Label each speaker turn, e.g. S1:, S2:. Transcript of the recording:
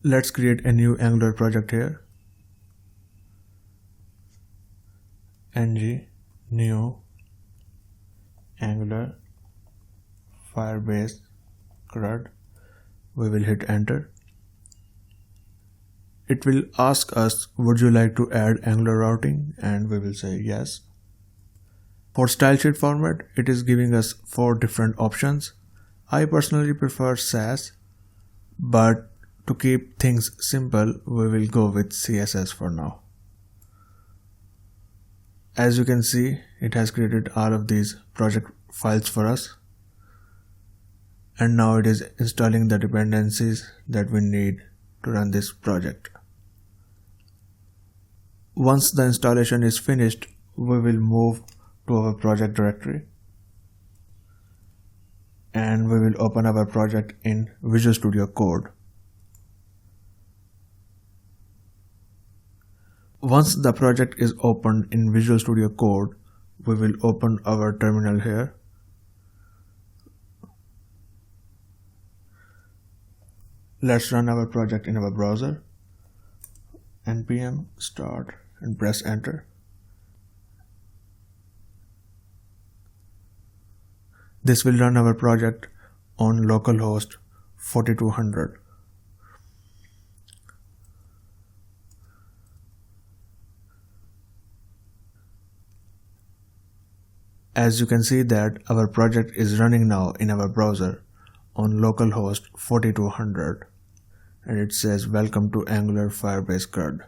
S1: Let's create a new Angular project here. ng new Angular Firebase CRUD. We will hit enter. It will ask us, would you like to add Angular routing? And we will say yes. For style sheet format, it is giving us 4 different options. I personally prefer SAS, but to keep things simple, we will go with CSS for now. As you can see, it has created all of these project files for us. And now it is installing the dependencies that we need to run this project. Once the installation is finished, we will move to our project directory and we will open our project in Visual Studio Code. Once the project is opened in Visual Studio Code, we will open our terminal here. Let's run our project in our browser. npm start and press enter. This will run our project on localhost 4200. As you can see that our project is running now in our browser on localhost 4200 and it says welcome to Angular Firebase CRUD.